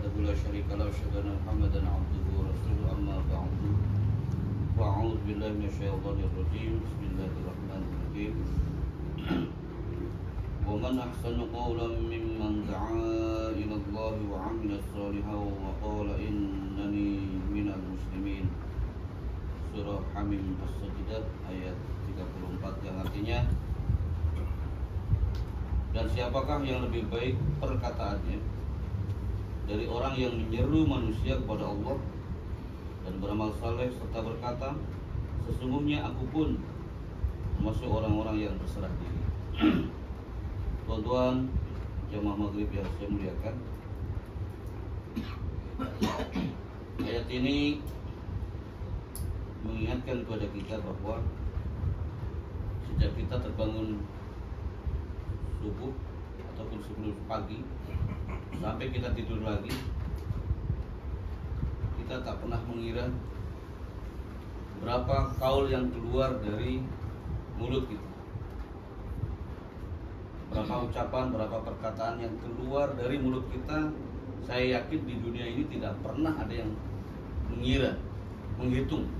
وحده لا شريك له وأشهد أن محمدا عبده ورسوله أما بعد فأعوذ بالله من الشيطان الرجيم بسم الله الرحمن الرحيم ومن أحسن قولا ممن دعا إلى الله وعمل صالحا وقال إنني من المسلمين. Surah Hamim As-Sajdah ayat 34 yang artinya, dan siapakah yang lebih baik perkataannya dari orang yang menyeru manusia kepada Allah dan beramal saleh serta berkata, sesungguhnya aku pun termasuk orang-orang yang berserah diri. Tuan-tuan jamaah maghrib yang saya muliakan, ayat ini mengingatkan kepada kita bahwa sejak kita terbangun subuh ataupun sebelum pagi sampai kita tidur lagi, kita tak pernah mengira berapa kaul yang keluar dari mulut kita, berapa ucapan, berapa perkataan yang keluar dari mulut kita. Saya yakin di dunia ini tidak pernah ada yang mengira, menghitung.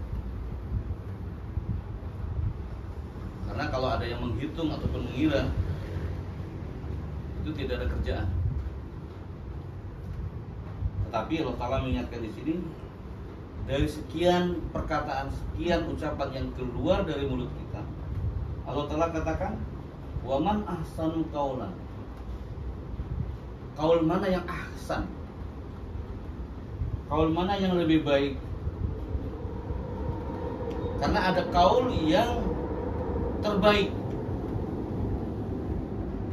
Karena kalau ada yang menghitung ataupun mengira, itu tidak ada kerjaan. Tetapi Allah Ta'ala mengingatkan di sini, dari sekian perkataan, sekian ucapan yang keluar dari mulut kita, Allah Ta'ala katakan, waman ahsanu qaulan. Kaul mana yang ahsan? Kaul mana yang lebih baik? Karena ada kaul yang terbaik.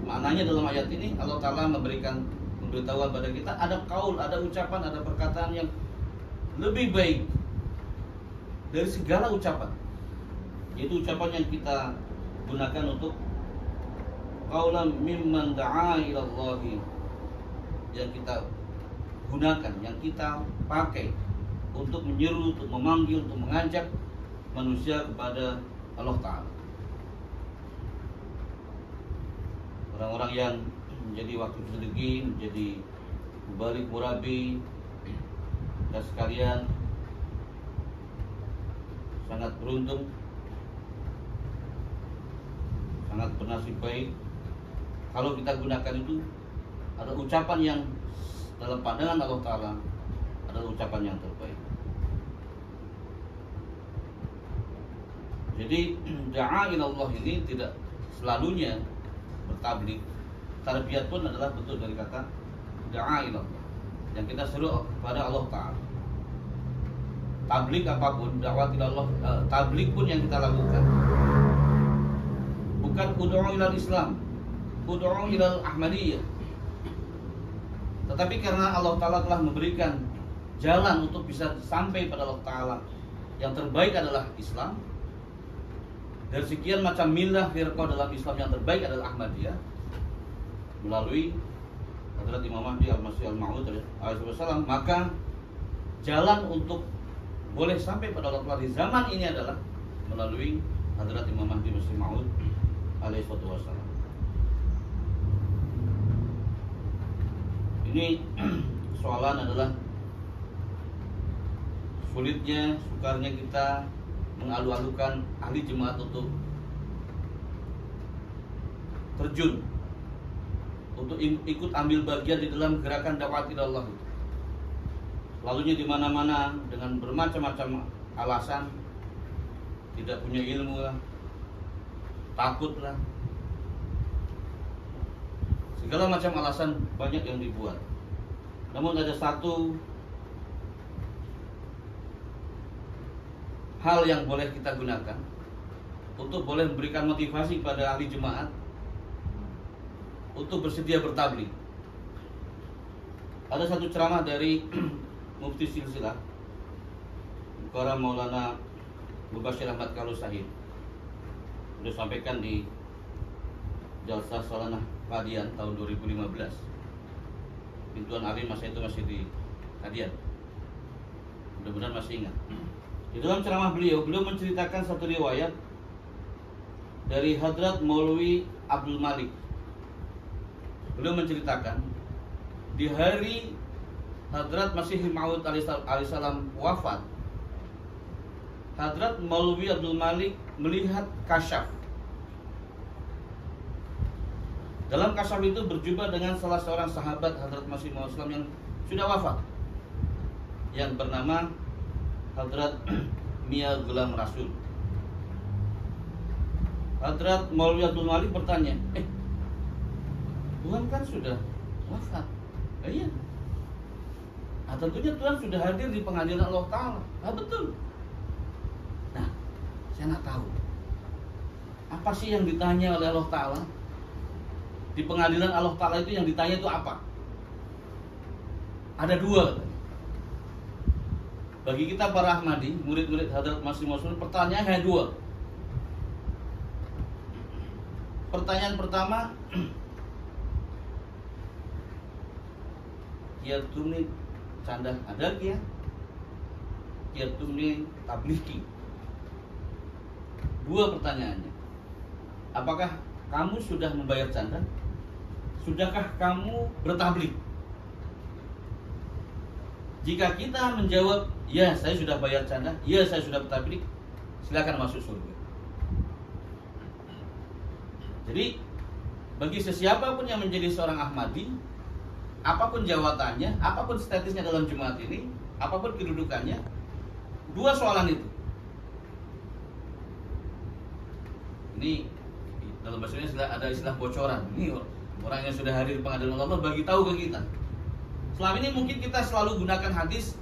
Maknanya dalam ayat ini Allah Ta'ala memberikan pemberitahuan pada kita, ada kaul, ada ucapan, ada perkataan yang lebih baik dari segala ucapan. Yaitu ucapan yang kita gunakan untuk qaulan mimman da'a ila Allahi, yang kita gunakan, yang kita pakai untuk menyeru, untuk memanggil, untuk mengajak manusia kepada Allah Ta'ala. Orang-orang yang menjadi waktu sedekah, menjadi mubalik murabi, dan sekalian sangat beruntung, sangat bernasib baik kalau kita gunakan itu ada ucapan yang dalam pandangan Allah Ta'ala adalah ucapan yang terbaik. Jadi da'a ila Allah ini tidak selalunya bertablik. Tarbiyat pun adalah bentuk dari kata da'a ila Allah, yang kita seru kepada Allah Ta'ala. Tablik apapun, dakwah ila Allah, tablik pun yang kita lakukan bukan ud'u ilal Islam, ud'u ilal Ahmadiyah, tetapi karena Allah Ta'ala telah memberikan jalan untuk bisa sampai pada Allah Ta'ala, yang terbaik adalah Islam. Dari sekian macam milah firqah dalam Islam, yang terbaik adalah Ahmadiyah, melalui Hadrat Imam Mahdi Al-Masih Al-Ma'ud alaihissalam. Maka jalan untuk boleh sampai pada Allah Ta'ala di zaman ini adalah melalui Hadrat Imam Mahdi Al-Masih Al-Ma'ud alaihissalam. Ini soalan adalah sulitnya, sukarnya kita mengalu-alukan ahli jemaat untuk terjun, untuk ikut ambil bagian di dalam gerakan dakwah ila Allah itu. Lalunya di mana-mana dengan bermacam-macam alasan, tidak punya ilmu lah, takut lah, segala macam alasan banyak yang dibuat. Namun ada satu hal yang boleh kita gunakan untuk boleh memberikan motivasi pada ahli jemaat untuk bersedia bertabligh. Ada satu ceramah dari Mufti Silsilah Qara Maulana Mubashir Ahmad Kalu Sahid, sudah sampaikan di Jalsah Salanah Kadian tahun 2015. Pintuan alim masa itu masih di Kadian, mudah-mudahan masih ingat. Di dalam ceramah beliau menceritakan satu riwayat dari Hadrat Maulwi Abdul Malik. Beliau menceritakan di hari Hadrat Masih Maud alaihissalam wafat, Hadrat Maulwi Abdul Malik melihat kasyaf. Dalam kasyaf itu berjumpa dengan salah seorang sahabat Hadrat Masih Maud yang sudah wafat, yang bernama Hadrat Mia Ghulam Rasul. Hadrat Maulwi Abdul Malik bertanya, Tuhan kan sudah wafat. Iya. Tentunya Tuhan sudah hadir di pengadilan Allah Ta'ala. Betul. Nah, saya nak tahu apa sih yang ditanya oleh Allah Ta'ala di pengadilan Allah Ta'ala itu. Yang ditanya itu apa? Ada dua. Bagi kita para Ahmadi, murid-murid Hadrat Masih Maud, pertanyaan hanya dua. Pertanyaan pertama, Kiatumni candah ada kia, Kiatumni tabliki. Dua pertanyaannya. Apakah kamu sudah membayar canda? Sudahkah kamu bertablik? Jika kita menjawab, ya saya sudah bayar canda, ya saya sudah bertablik, silakan masuk surga. Jadi bagi sesiapapun yang menjadi seorang Ahmadi, apapun jawatannya, apapun statusnya dalam jemaat ini, apapun kedudukannya, dua soalan itu. Ini dalam bahasa Indonesia ada istilah bocoran. Ini orang yang sudah hadir di pengadilan Allah bagi tahu ke kita. Selama ini mungkin kita selalu gunakan hadis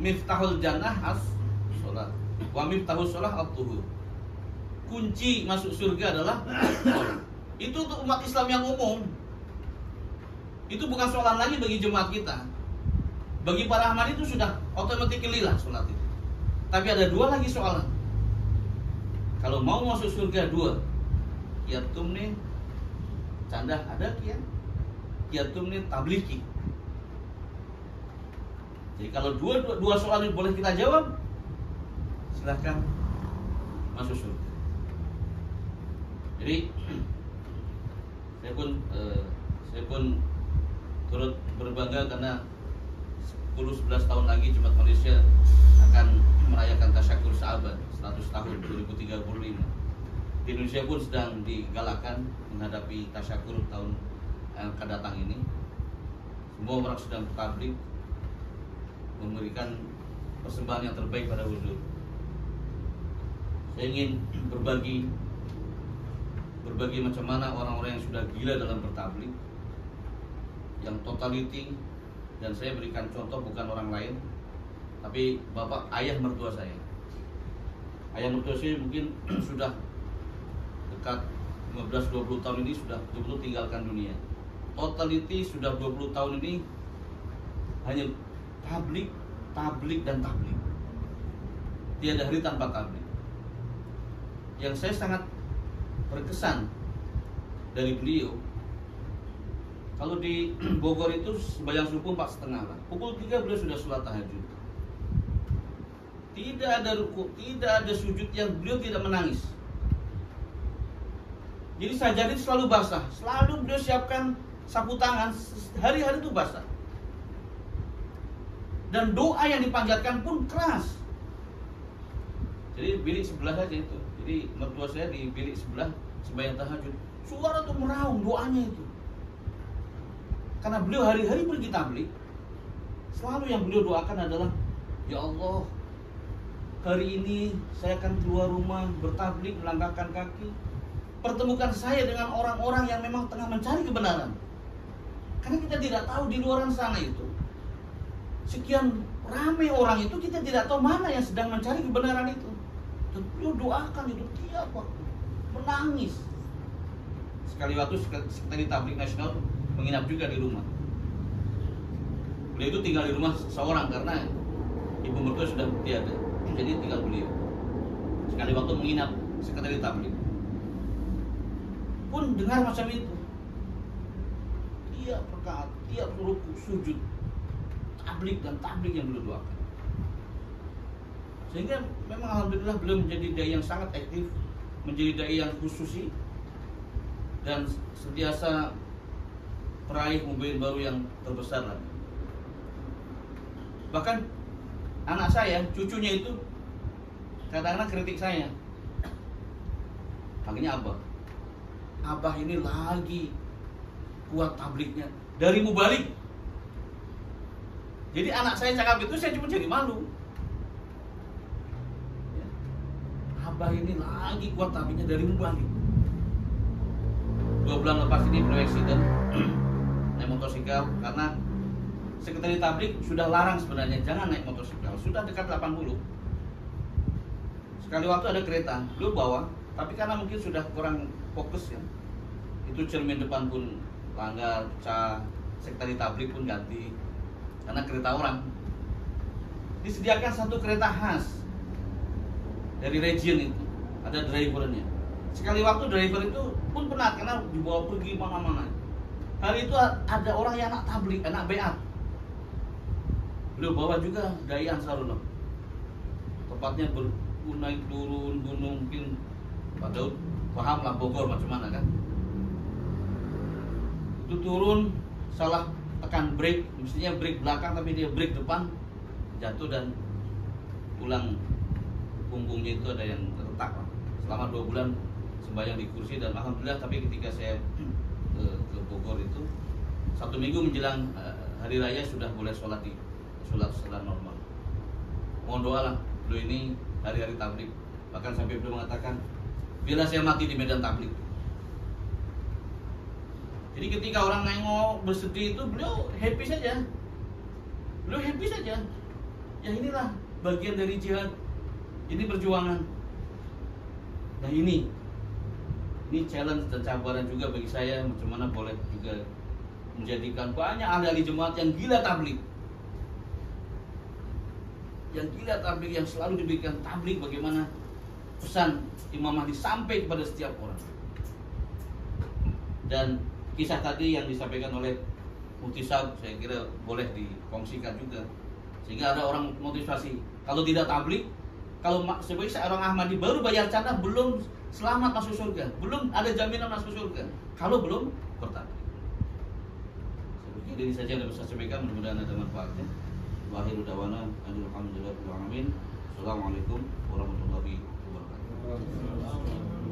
Miftahul Jannah as-sholat wa miftahul sholah at-tuhur. Kunci masuk surga adalah sholat. Itu untuk umat Islam yang umum. Itu bukan soalan lagi bagi jemaat kita. Bagi para Ahmadi itu sudah automatically lah sholat itu. Tapi ada dua lagi soalan. Kalau mau masuk surga dua, Kiatumni candah ada kia, Kiatumni tabliki. Jadi kalau dua soalan itu boleh kita jawab, silahkan masuk surga. Jadi saya pun turut berbangga karena 10-11 tahun lagi Jemaat Malaysia akan merayakan Tasyakur Sahabat 100 tahun 2035. Di Indonesia pun sedang digalakkan menghadapi Tasyakur tahun yang akan datang ini. Semua orang sedang bertablik, memberikan persembahan yang terbaik pada huzur. Saya ingin berbagi macam mana orang-orang yang sudah gila dalam bertablik, yang totality. Dan saya berikan contoh bukan orang lain, tapi bapak ayah mertua saya. Ayah mertua saya mungkin sudah dekat 15-20 tahun ini sudah betul-betul tinggalkan dunia. Totality sudah 20 tahun ini hanya tablik, dan tablik. Tiada hari tanpa tablik. Yang saya sangat berkesan dari beliau, kalau di Bogor itu sembahyang subuh 4:30 lah. Pukul 3 beliau sudah sholat tahajud. Tidak ada ruku, tidak ada sujud yang beliau tidak menangis. Jadi sajadah itu selalu basah. Selalu beliau siapkan sapu tangan, hari-hari itu basah. Dan doa yang dipanjatkan pun keras. Jadi bilik sebelah saja itu. Jadi mertua saya di bilik sebelah sembahyang tahajud. Suara tuh meraung doanya itu. Karena beliau hari-hari pergi tablik, selalu yang beliau doakan adalah, ya Allah, hari ini saya akan keluar rumah bertablik, melangkahkan kaki, pertemukan saya dengan orang-orang yang memang tengah mencari kebenaran. Karena kita tidak tahu di luar sana itu sekian ramai orang itu, kita tidak tahu mana yang sedang mencari kebenaran itu. Dan beliau doakan itu tiap waktu, menangis. Sekali waktu Sekretari Tablik Nasional menginap juga di rumah. Beliau itu tinggal di rumah seorang karena ibu mertua sudah tiada, jadi tinggal beliau. Sekali waktu menginap Sekretari Tablik. Pun dengar macam itu. Tiap rakaat, tiap ruku, sujud, tablik dan tablik yang beliau doakan. Sehingga memang alhamdulillah beliau menjadi dai yang sangat aktif, menjadi dai yang khususi, dan sentiasa peraih mobil baru yang terbesar lagi. Bahkan anak saya, cucunya itu kadang-kadang kritik saya. Akhirnya Abah ini lagi kuat tabliknya dari mubalik. Jadi anak saya cakap itu saya cuma jadi malu. Ya. Abah ini lagi kuat tabliknya dari mubalik. 2 bulan lepas ini beliau accident naik motosikal karena sekretari tablik sudah larang sebenarnya jangan naik motosikal, sudah dekat 80. Sekali waktu ada kereta, beliau bawa, tapi karena mungkin sudah kurang fokus ya, itu cermin depan pun langgar, pecah, sekretari tablik pun ganti karena kereta orang. Disediakan satu kereta khas dari region itu, ada drivernya. Sekali waktu driver itu pun penat karena dibawa pergi mana-mana. Hari itu ada orang yang anak tablik, anak beat. Beliau bawa juga dai Ansarullah. Tepatnya naik turun gunung, mungkin Pak Daud paham lah Bogor macam mana kan. Itu turun salah tekan brake, mestinya brake belakang tapi dia brake depan, jatuh dan tulang punggungnya itu ada yang retak. Selama 2 bulan sembahyang di kursi dan alhamdulillah, tapi ketika saya ke Bogor itu 1 minggu menjelang hari raya sudah boleh sholat normal. Mohon doa lah beliau ini hari-hari tablik, bahkan sampai beliau mengatakan bila saya mati di medan tablik. Jadi ketika orang nengok bersedih itu beliau happy saja, ya inilah bagian dari jihad, ini perjuangan. Nah ini challenge dan cabaran juga bagi saya, macam mana boleh juga menjadikan banyak ahli jemaat yang gila tablik, yang selalu diberikan tablik, bagaimana pesan Imam Mahdi sampai kepada setiap orang. Dan kisah tadi yang disampaikan oleh Mufti Saud saya kira boleh dikongsikan juga, sehingga ada orang motivasi. Kalau tidak tablik, kalau sebagai seorang Ahmadi baru bayar cadar belum selamat masuk surga, belum ada jaminan masuk surga kalau belum bertablik. Jadi saja yang bisa saya sampaikan, mudah-mudahan ada manfaatnya. Wa akhiru da'wana alhamdulillahirabbil alamin. Assalamualaikum warahmatullahi wabarakatuh.